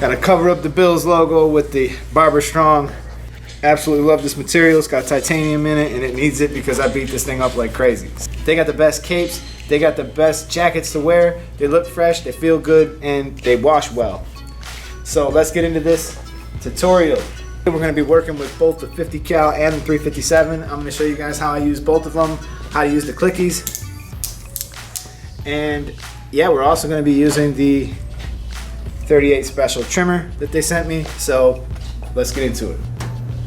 Gotta cover up the Bills logo with the Barber Strong. Absolutely love this material. It's got titanium in it, and it needs it because I beat this thing up like crazy. They got the best capes, they got the best jackets to wear, they look fresh, they feel good, and they wash well. So let's get into this tutorial. We're gonna be working with both the 50 cal and the 357. I'm gonna show you guys how I use both of them, how to use the clickies. And yeah, we're also gonna be using the 38 special trimmer that they sent me. So let's get into it.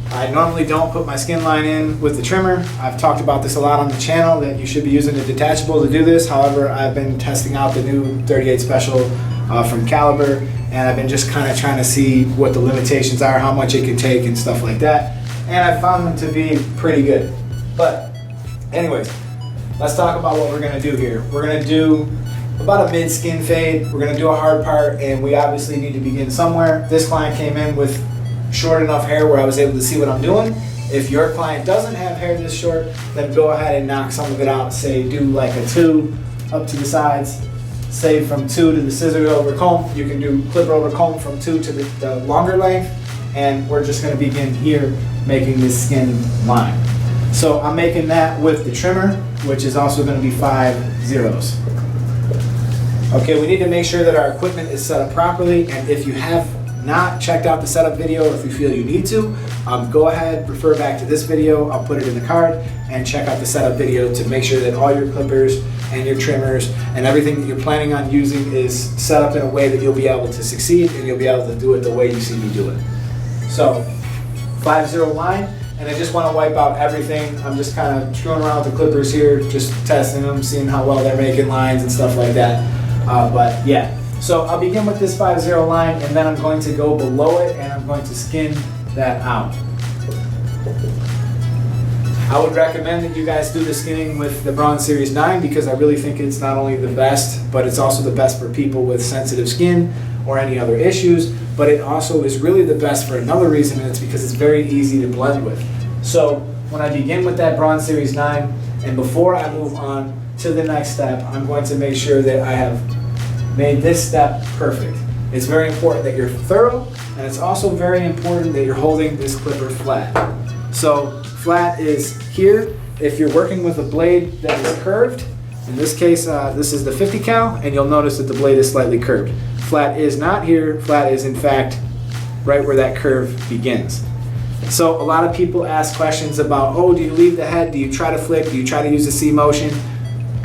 I normally don't put my skin line in with the trimmer. I've talked about this a lot on the channel that you should be using the detachable to do this. However, I've been testing out the new 38 special from Caliber, and I've been just kind of trying to see what the limitations are, how much it can take and stuff like that. And I found them to be pretty good. But anyways, let's talk about what we're gonna do here. We're gonna do about a mid skin fade. We're gonna do a hard part, and we obviously need to begin somewhere. This client came in with short enough hair where I was able to see what I'm doing. If your client doesn't have hair this short, then go ahead and knock some of it out. Say do like a 2 up to the sides. Say from 2 to the scissor over comb. You can do clipper over comb from 2 to the longer length. And we're just gonna begin here making this skin line. So I'm making that with the trimmer, which is also gonna be 5 zeros. Okay, we need to make sure that our equipment is set up properly, and if you have not checked out the setup video, or if you feel you need to, go ahead, refer back to this video. I'll put it in the card, and check out the setup video to make sure that all your clippers and your trimmers and everything that you're planning on using is set up in a way that you'll be able to succeed, and you'll be able to do it the way you see me do it. So 5-0 line, and I just want to wipe out everything. I'm just kind of screwing around with the clippers here, just testing them, seeing how well they're making lines and stuff like that. But yeah, so I'll begin with this 5-0 line, and then I'm going to go below it, and I'm going to skin that out. I would recommend that you guys do the skinning with the Braun Series 9 because I really think it's not only the best, but it's also the best for people with sensitive skin or any other issues, but it also is really the best for another reason, and it's because it's very easy to blend with. So when I begin with that Braun Series 9, and before I move on to the next step, I'm going to make sure that I have made this step perfect. It's very important that you're thorough, and it's also very important that you're holding this clipper flat. So flat is here. If you're working with a blade that is curved, in this case this is the 50 cal, and you'll notice that the blade is slightly curved. Flat is not here. Flat is in fact right where that curve begins. So a lot of people ask questions about, oh, do you leave the head? Do you try to flick? Do you try to use a C motion?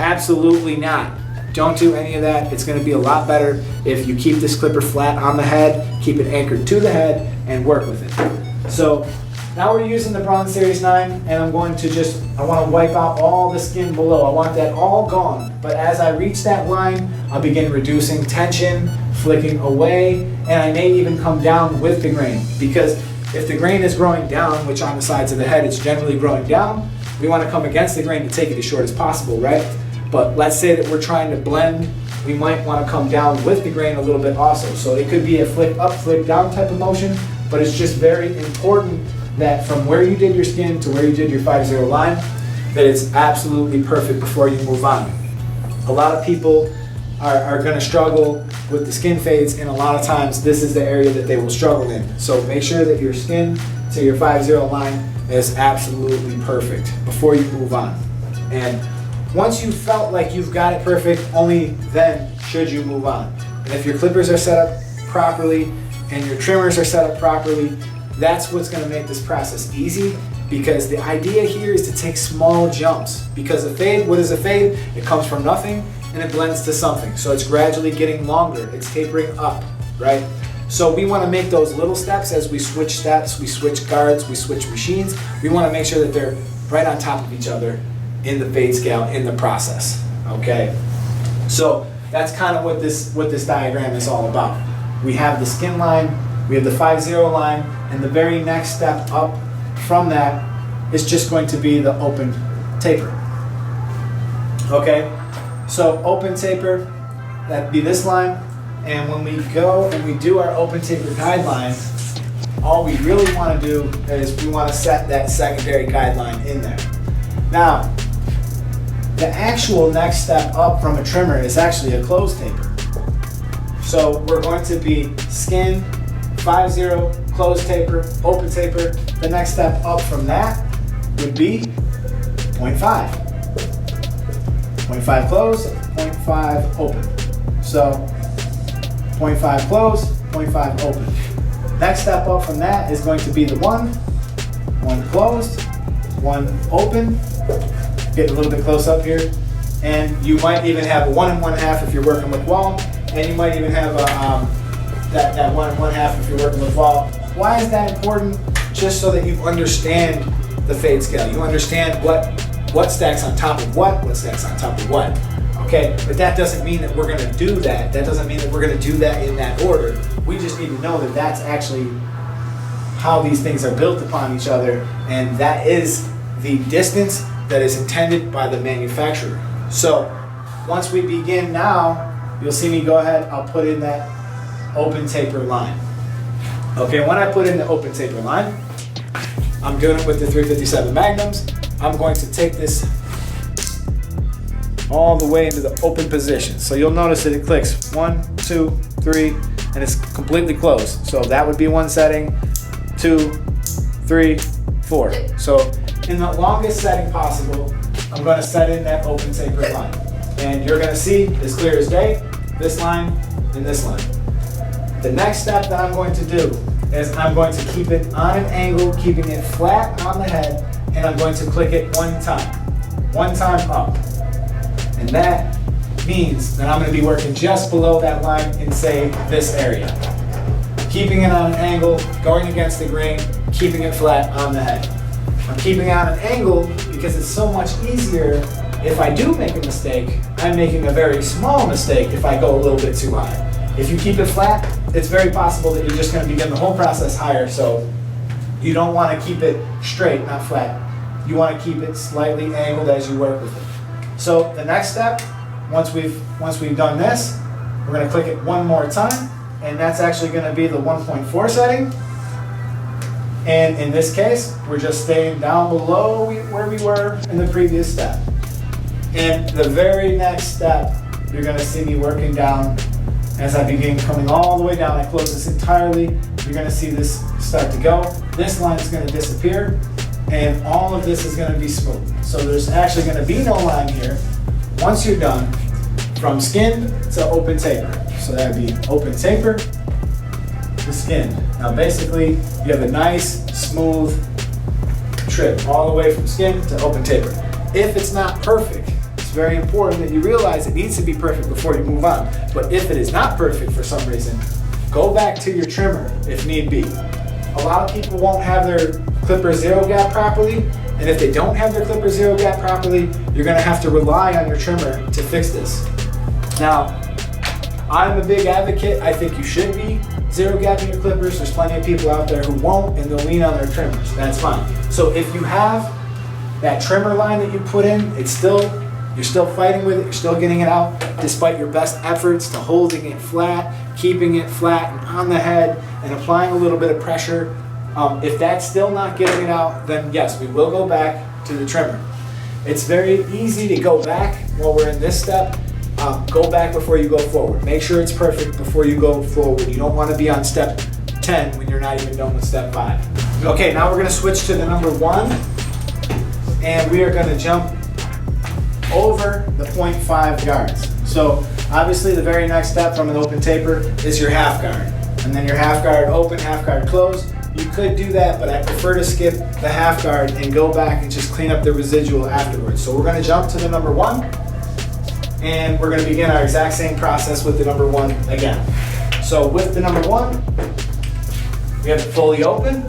Absolutely not. Don't do any of that. It's going to be a lot better if you keep this clipper flat on the head, keep it anchored to the head, and work with it. So now we're using the Braun Series 9, and I'm going to I want to wipe out all the skin below. I want that all gone. But as I reach that line, I'll begin reducing tension, flicking away, and I may even come down with the grain. Because if the grain is growing down, which on the sides of the head it's generally growing down, we want to come against the grain to take it as short as possible, right? But let's say that we're trying to blend, we might want to come down with the grain a little bit also. So it could be a flick up, flick down type of motion, but it's just very important that from where you did your skin to where you did your 5-0 line, that it's absolutely perfect before you move on. A lot of people are going to struggle with the skin fades, and a lot of times this is the area that they will struggle in. So make sure that your skin to your 5-0 line is absolutely perfect before you move on. And once you felt like you've got it perfect, only then should you move on. And if your clippers are set up properly and your trimmers are set up properly, that's what's going to make this process easy, because the idea here is to take small jumps. Because a fade, what is a fade? It comes from nothing and it blends to something. So it's gradually getting longer, it's tapering up, right? So we want to make those little steps as we switch steps, we switch guards, we switch machines. We want to make sure that they're right on top of each other in the fade scale, in the process, okay? So that's kind of what this diagram is all about. We have the skin line, we have the 5-0 line, and the very next step up from that is just going to be the open taper. Okay, so open taper, that'd be this line, and when we go and we do our open taper guideline, all we really want to do is we want to set that secondary guideline in there. Now, the actual next step up from a trimmer is actually a closed taper. So we're going to be skin, 5-0, closed taper, open taper. The next step up from that would be 0.5. 0.5 close, 0.5 open. So 0.5 close, 0.5 open. Next step up from that is going to be the 1 closed, 1 open. Get a little bit close up here. And you might even have a 1 1/2 if you're working with wall. And you might even have a, that 1 1/2 if you're working with wall. Why is that important? Just so that you understand the fade scale. You understand what stacks on top of what stacks on top of what. Okay, but that doesn't mean that we're gonna do that. That doesn't mean that we're gonna do that in that order. We just need to know that that's actually how these things are built upon each other, and that is the distance that is intended by the manufacturer. So once we begin now, you'll see me go ahead, I'll put in that open taper line. Okay, when I put in the open taper line, I'm doing it with the 357 Magnums. I'm going to take this all the way into the open position. So you'll notice that it clicks 1, 2, 3, and it's completely closed. So that would be one setting, 2, 3, 4. So in the longest setting possible, I'm going to set in that open taper line. And you're going to see, as clear as day, this line and this line. The next step that I'm going to do is I'm going to keep it on an angle, keeping it flat on the head, and I'm going to click it 1 time up. And that means that I'm going to be working just below that line in, say, this area. Keeping it on an angle, going against the grain, keeping it flat on the head. I'm keeping it on an angle because it's so much easier. If I do make a mistake, I'm making a very small mistake if I go a little bit too high. If you keep it flat, it's very possible that you're just going to begin the whole process higher. So you don't want to keep it straight, not flat. You want to keep it slightly angled as you work with it. So the next step, once we've done this, we're going to click it 1 more time, and that's actually going to be the 1.4 setting. And in this case, we're just staying down below where we were in the previous step. And the very next step, you're going to see me working down as I begin coming all the way down. I close this entirely. You're going to see this start to go. This line is going to disappear, and all of this is going to be smooth. So there's actually going to be no line here once you're done from skin to open taper. So that would be open taper to skin. Now basically, you have a nice, smooth trip all the way from skin to open taper. If it's not perfect, it's very important that you realize it needs to be perfect before you move on. But if it is not perfect for some reason, go back to your trimmer if need be. A lot of people won't have their clipper zero gap properly, and if they don't have their clipper zero gap properly, you're gonna have to rely on your trimmer to fix this. Now, I'm a big advocate. I think you should be zero gapping your clippers. There's plenty of people out there who won't, and they'll lean on their trimmers, and that's fine. So if you have that trimmer line that you put in, you're still fighting with it, you're still getting it out, despite your best efforts to holding it flat, keeping it flat and on the head, and applying a little bit of pressure. If that's still not getting it out, then yes, we will go back to the trimmer. It's very easy to go back while we're in this step. Go back before you go forward. Make sure it's perfect before you go forward. You don't want to be on step 10 when you're not even done with step 5. Okay, now we're going to switch to the number 1, and we are going to jump over the 0.5 yards. So obviously the very next step from an open taper is your half guard, and then your half guard open, half guard closed. You could do that, but I prefer to skip the half guard and go back and just clean up the residual afterwards. So we're going to jump to the number 1, and we're going to begin our exact same process with the number 1 again. So with the number 1, we have it fully open,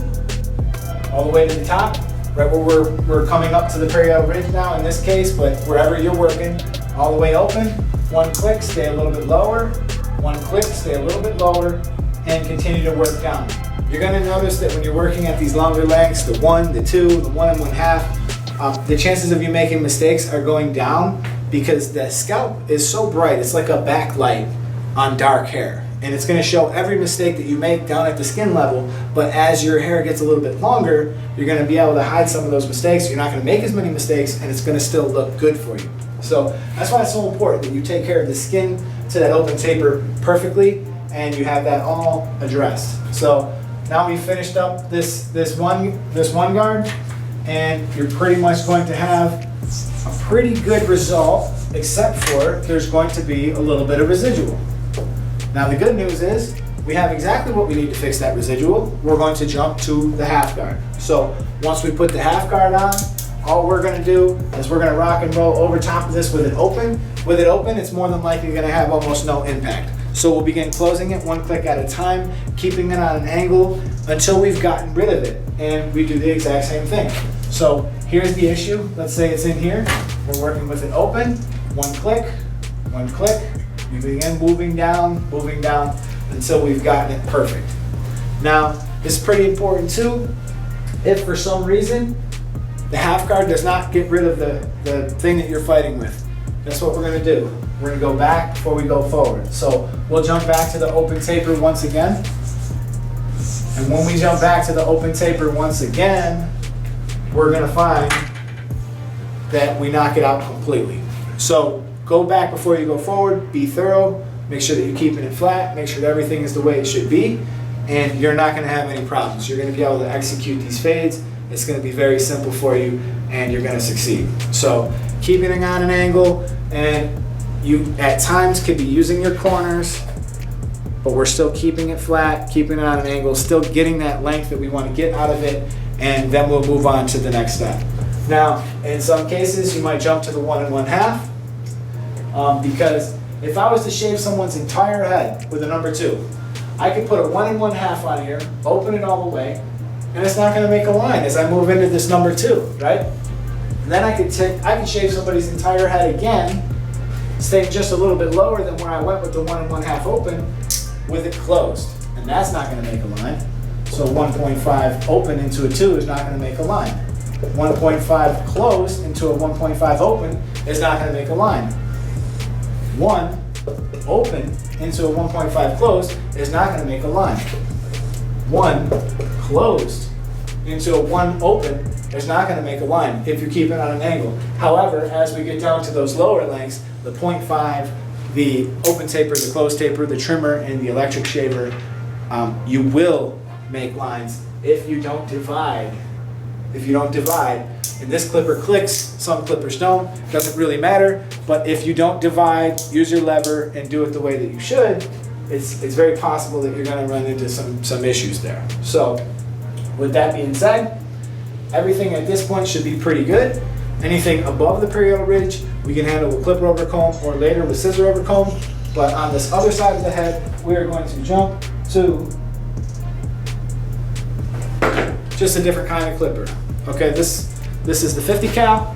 all the way to the top, right where we're coming up to the parallel ridge now in this case, but wherever you're working, all the way open. 1 click, stay a little bit lower. 1 click, stay a little bit lower, and continue to work down. You're going to notice that when you're working at these longer lengths, the 1, the 2, the 1 1/2, the chances of you making mistakes are going down because the scalp is so bright. It's like a backlight on dark hair, and it's going to show every mistake that you make down at the skin level. But as your hair gets a little bit longer, you're going to be able to hide some of those mistakes. You're not going to make as many mistakes, and it's going to still look good for you. So that's why it's so important that you take care of the skin to that open taper perfectly, and you have that all addressed. So now we finished up this one guard, and you're pretty much going to have a pretty good result, except for there's going to be a little bit of residual. Now the good news is we have exactly what we need to fix that residual. We're going to jump to the half guard. So once we put the half guard on, all we're going to do is we're going to rock and roll over top of this with it open. With it open, it's more than likely going to have almost no impact. So we'll begin closing it one click at a time, keeping it on an angle until we've gotten rid of it. And we do the exact same thing. So here's the issue. Let's say it's in here. We're working with it open. One click, we begin moving down until we've gotten it perfect. Now, it's pretty important too, if for some reason the half guard does not get rid of the thing that you're fighting with. That's what we're gonna do. We're gonna go back before we go forward. So we'll jump back to the open taper once again. And when we jump back to the open taper once again, we're gonna find that we knock it out completely. So go back before you go forward, be thorough, make sure that you're keeping it flat, make sure that everything is the way it should be, and you're not gonna have any problems. You're gonna be able to execute these fades. It's gonna be very simple for you, and you're gonna succeed. So keeping it on an angle, and you at times could be using your corners, but we're still keeping it flat, keeping it on an angle, still getting that length that we wanna get out of it, and then we'll move on to the next step. Now, in some cases, you might jump to the 1 1/2, because if I was to shave someone's entire head with a number 2, I could put a 1 1/2 on here, open it all the way, and it's not going to make a line as I move into this number 2, right? And then I could shave somebody's entire head again, stay just a little bit lower than where I went with the 1 1/2 open, with it closed, and that's not going to make a line. So 1.5 open into a 2 is not going to make a line. 1.5 closed into a 1.5 open is not going to make a line. 1 open into a 1.5 closed is not going to make a line. 1 closed into a 1 open is not going to make a line if you keep it on an angle. However, as we get down to those lower lengths, the 0.5, the open taper, the closed taper, the trimmer, and the electric shaver, you will make lines if you don't divide. If you don't divide, and this clipper clicks, some clippers don't, doesn't really matter, but if you don't divide, use your lever and do it the way that you should, it's very possible that you're gonna run into some issues there. So, with that being said, everything at this point should be pretty good. Anything above the periodal ridge, we can handle with clipper over comb or later with scissor over comb, but on this other side of the head, we are going to jump to just a different kind of clipper. Okay, this is the 50 cal,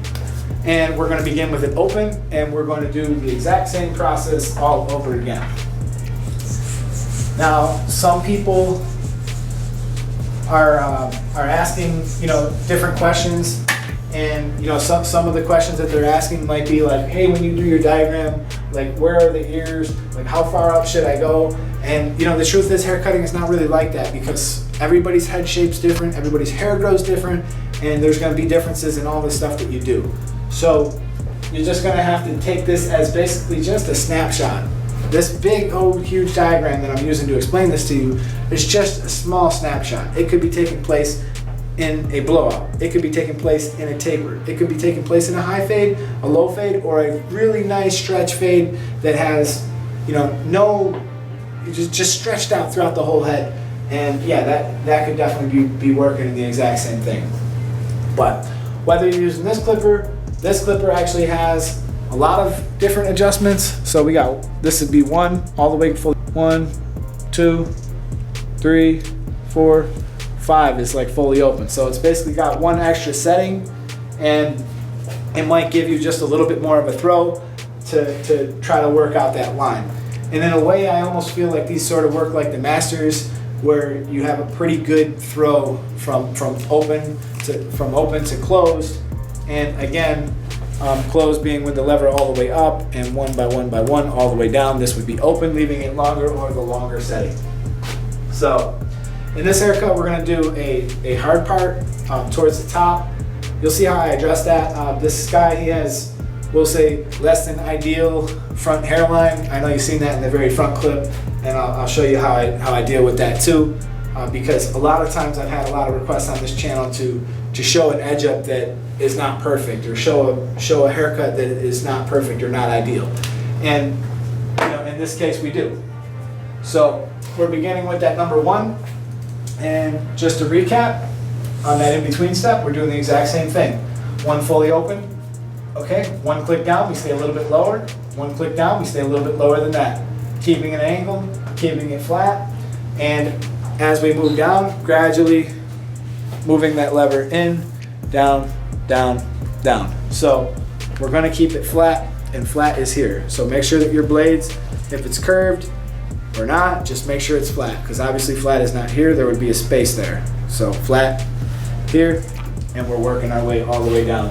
and we're going to begin with it open, and we're going to do the exact same process all over again. Now, some people are asking, different questions, and some of the questions that they're asking might be like, hey, when you do your diagram, like where are the ears? Like how far up should I go? And the truth is, haircutting is not really like that, because everybody's head shape's different, everybody's hair grows different, and there's going to be differences in all the stuff that you do. So you're just going to have to take this as basically just a snapshot. This big, huge diagram that I'm using to explain this to you is just a small snapshot. It could be taking place in a blowout. It could be taking place in a taper. It could be taking place in a high fade, a low fade, or a really nice stretch fade that has, just stretched out throughout the whole head. And yeah, that could definitely be working in the exact same thing. But whether you're using this clipper actually has a lot of different adjustments. So we got, this would be 1 all the way full. 1, 2, 3, 4, 5 is like fully open. So it's basically got 1 extra setting, and it might give you just a little bit more of a throw to try to work out that line. And in a way, I almost feel like these sort of work like the Masters, where you have a pretty good throw from open to closed, and again, closed being with the lever all the way up, and 1 by 1 by 1 all the way down. This would be open, leaving it longer, or the longer setting. So in this haircut, we're going to do a hard part towards the top. You'll see how I address that. This guy, he has we'll say less than ideal front hairline. I know you've seen that in the very front clip, and I'll show you how I deal with that too, because a lot of times I've had a lot of requests on this channel to show an edge up that is not perfect, or show a haircut that is not perfect or not ideal. And in this case we do. So we're beginning with that number 1, and just to recap on that in-between step, we're doing the exact same thing. 1 fully open, okay, 1 click down, we stay a little bit lower, 1 click down, we stay a little bit lower than that, keeping an angle, keeping it flat, and as we move down, gradually moving that lever in, down, down, down. So we're going to keep it flat, and flat is here. So make sure that your blades, if it's curved or not, just make sure it's flat, because obviously flat is not here, there would be a space there. So flat here, and we're working our way all the way down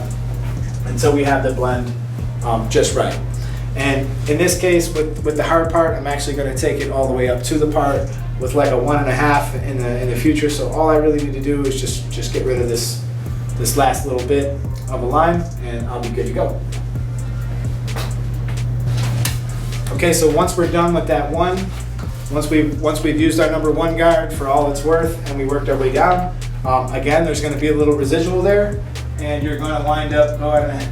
until we have the blend just right. And in this case, with the hard part, I'm actually going to take it all the way up to the part with like a 1.5 in the future. So all I really need to do is just get rid of this last little bit of a line, and I'll be good to go. Okay, so once we're done with that one, once we've used our number 1 guard for all it's worth, and we worked our way down, again, there's going to be a little residual there, and you're going to wind up going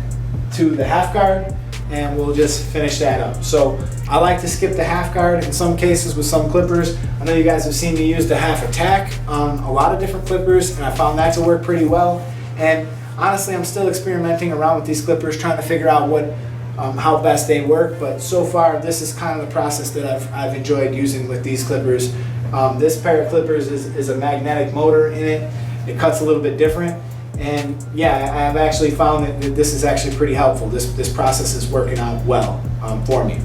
to the half guard, and we'll just finish that up. So I like to skip the half guard in some cases with some clippers. I know you guys have seen me use the half attack on a lot of different clippers, and I found that to work pretty well. And honestly, I'm still experimenting around with these clippers, trying to figure out how best they work. But so far, this is kind of the process that I've enjoyed using with these clippers. This pair of clippers is a magnetic motor in it. It cuts a little bit different. And yeah, I've actually found that this is actually pretty helpful. This process is working out well for me.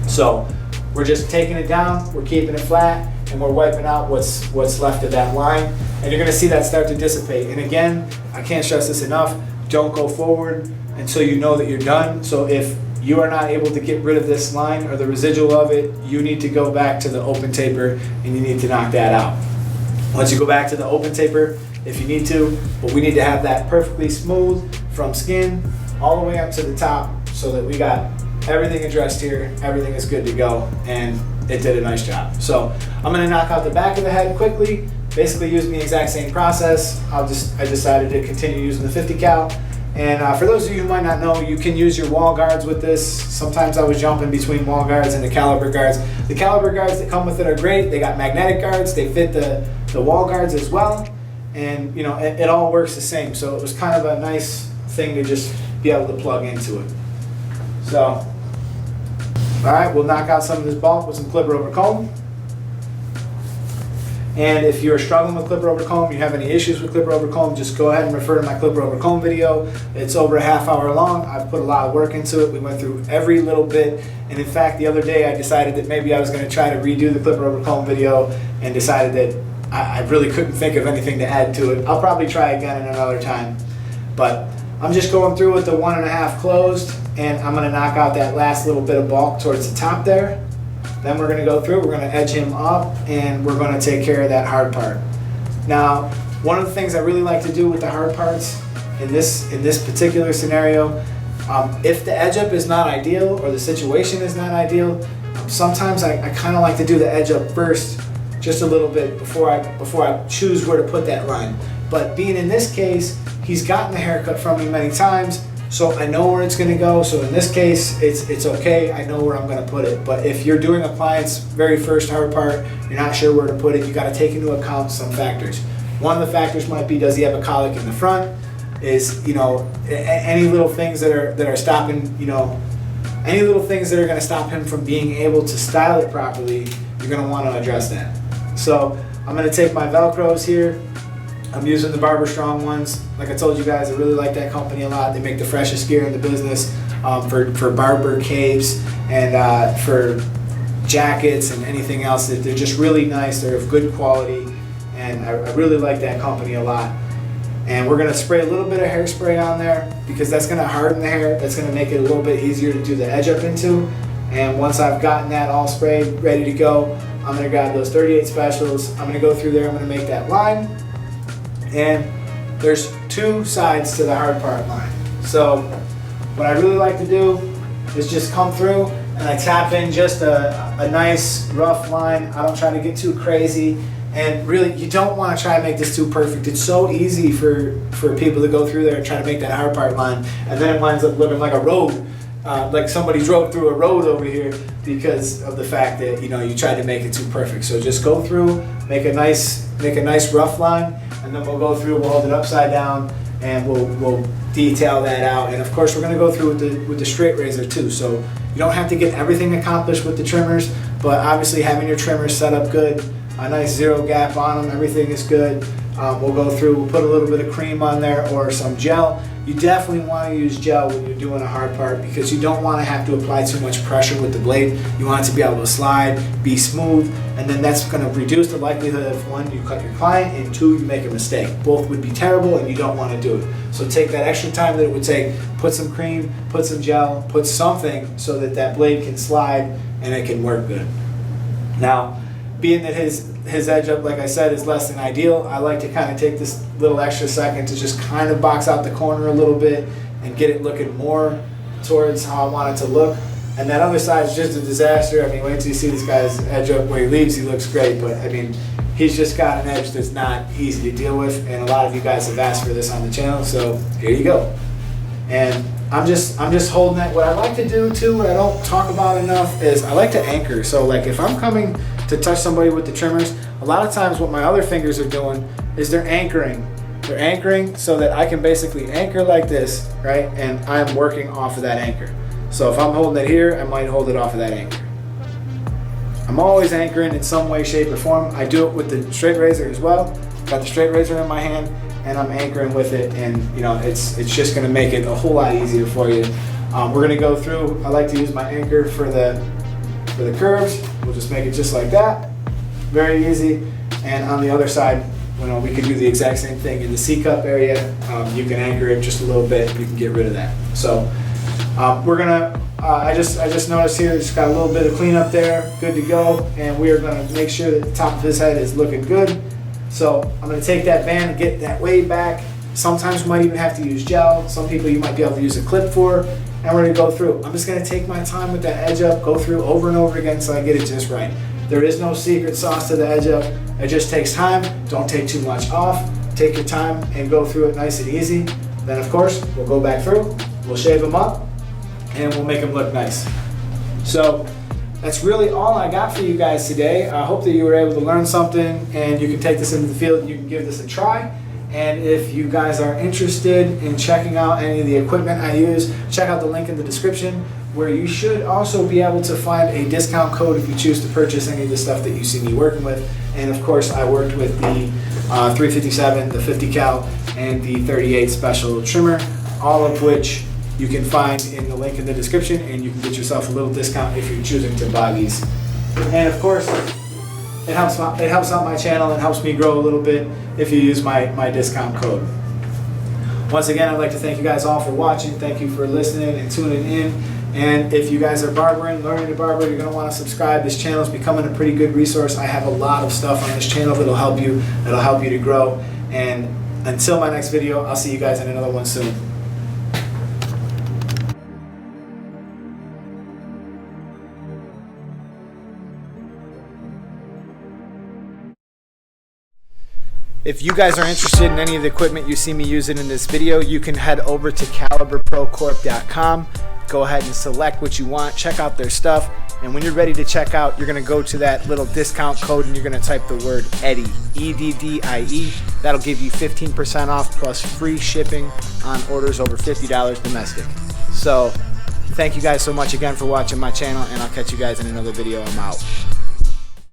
So we're just taking it down, we're keeping it flat, and we're wiping out what's left of that line. And you're gonna see that start to dissipate. And again, I can't stress this enough, don't go forward until you know that you're done. So if you are not able to get rid of this line or the residual of it, you need to go back to the open taper and you need to knock that out. Once you go back to the open taper, if you need to, but we need to have that perfectly smooth from skin all the way up to the top so that we got everything addressed here, everything is good to go, and it did a nice job. So I'm gonna knock out the back of the head quickly, basically using the exact same process. I decided to continue using the 50 cal. And for those of you who might not know, you can use your wall guards with this. Sometimes I was jumping between wall guards and the caliber guards. The caliber guards that come with it are great. They got magnetic guards, they fit the wall guards as well. And it all works the same. So it was kind of a nice thing to just be able to plug into it. So, all right, we'll knock out some of this bulk with some clipper over comb. And if you're struggling with clipper over comb, you have any issues with clipper over comb, just go ahead and refer to my clipper over comb video. It's over a half hour long. I've put a lot of work into it. We went through every little bit. And in fact, the other day I decided that maybe I was going to try to redo the clipper over comb video, and decided that I really couldn't think of anything to add to it. I'll probably try again in another time. But I'm just going through with the 1.5 closed, and I'm going to knock out that last little bit of bulk towards the top there. Then we're going to go through, we're going to edge him up, and we're going to take care of that hard part. Now, one of the things I really like to do with the hard parts in this particular scenario, if the edge up is not ideal or the situation is not ideal, sometimes I kind of like to do the edge up first, just a little bit before I choose where to put that line. But being in this case, he's gotten the haircut from me many times, so I know where it's going to go. So in this case, it's okay. I know where I'm going to put it. But if you're doing a client's very first hard part, you're not sure where to put it, you got to take into account some factors. One of the factors might be, does he have a colic in the front? Is any little things that are stopping, any little things that are going to stop him from being able to style it properly, you're going to want to address that. So I'm going to take my Velcros here. I'm using the Barber Strong ones. Like I told you guys, I really like that company a lot. They make the freshest gear in the business for Barber capes and for jackets and anything else. They're just really nice. They're of good quality, and I really like that company a lot. And we're going to spray a little bit of hairspray on there because that's going to harden the hair. That's going to make it a little bit easier to do the edge up into. And once I've gotten that all sprayed, ready to go, I'm going to grab those 38 specials. I'm going to go through there. I'm going to make that line. And there's two sides to the hard part line. So what I really like to do is just come through and I tap in just a nice rough line. I don't try to get too crazy. And really, you don't want to try to make this too perfect. It's so easy for people to go through there and try to make that hard part line, and then it winds up looking like a road, like somebody drove through a road over here because of the fact that you tried to make it too perfect. So just go through, make a nice rough line, and then we'll go through. We'll hold it upside down, and we'll detail that out. And of course, we're going to go through with the straight razor too. So you don't have to get everything accomplished with the trimmers, but obviously having your trimmers set up good. A nice zero gap on them, everything is good. We'll go through, we'll put a little bit of cream on there or some gel. You definitely want to use gel when you're doing a hard part because you don't want to have to apply too much pressure with the blade. You want it to be able to slide, be smooth, and then that's going to reduce the likelihood of, one, you cut your client, and two, you make a mistake. Both would be terrible and you don't want to do it. So take that extra time that it would take, put some cream, put some gel, put something so that that blade can slide and it can work good. Now, being that his edge up, like I said, is less than ideal, I like to kind of take this little extra second to just kind of box out the corner a little bit and get it looking more towards how I want it to look. And that other side is just a disaster. I mean, wait till you see this guy's edge up where he leaves, he looks great, but I mean, he's just got an edge that's not easy to deal with, and a lot of you guys have asked for this on the channel, so here you go. And I'm just holding that. What I like to do too, what I don't talk about enough, is I like to anchor. So like if I'm coming to touch somebody with the trimmers, a lot of times what my other fingers are doing is they're anchoring. They're anchoring so that I can basically anchor like this, right? And I'm working off of that anchor. So if I'm holding it here, I might hold it off of that anchor. I'm always anchoring in some way, shape, or form. I do it with the straight razor as well. Got the straight razor in my hand, and I'm anchoring with it, and it's just going to make it a whole lot easier for you. We're going to go through. I like to use my anchor for the curves. We'll just make it just like that, very easy. And on the other side, we can do the exact same thing in the C-cup area. You can anchor it just a little bit. You can get rid of that. So we're gonna. I just noticed here, just got a little bit of cleanup there, good to go. And we are going to make sure that the top of his head is looking good. So I'm going to take that band and get that way back. Sometimes we might even have to use gel. Some people you might be able to use a clip for. And we're going to go through. I'm just going to take my time with that edge up, go through over and over again so I get it just right. There is no secret sauce to the edge up. It just takes time. Don't take too much off. Take your time and go through it nice and easy. Then of course, we'll go back through, we'll shave them up, and we'll make them look nice. So that's really all I got for you guys today. I hope that you were able to learn something and you can take this into the field and you can give this a try. And if you guys are interested in checking out any of the equipment I use, check out the link in the description, where you should also be able to find a discount code if you choose to purchase any of the stuff that you see me working with. And of course, I worked with the 357, the 50 cal, and the 38 special trimmer, all of which you can find in the link in the description, and you can get yourself a little discount if you're choosing to buy these. And of course, it helps out my channel and helps me grow a little bit if you use my discount code. Once again, I'd like to thank you guys all for watching. Thank you for listening and tuning in. And if you guys are barbering, learning to barber, you're going to want to subscribe. This channel is becoming a pretty good resource. I have a lot of stuff on this channel that'll help you to grow. And until my next video, I'll see you guys in another one soon. If you guys are interested in any of the equipment you see me using in this video, you can head over to caliberprocorp.com. Go ahead and select what you want, check out their stuff, and when you're ready to check out, you're going to go to that little discount code and you're going to type the word EDDIE, E-D-D-I-E. That'll give you 15% off plus free shipping on orders over $50 domestic. So thank you guys so much again for watching my channel, and I'll catch you guys in another video. I'm out.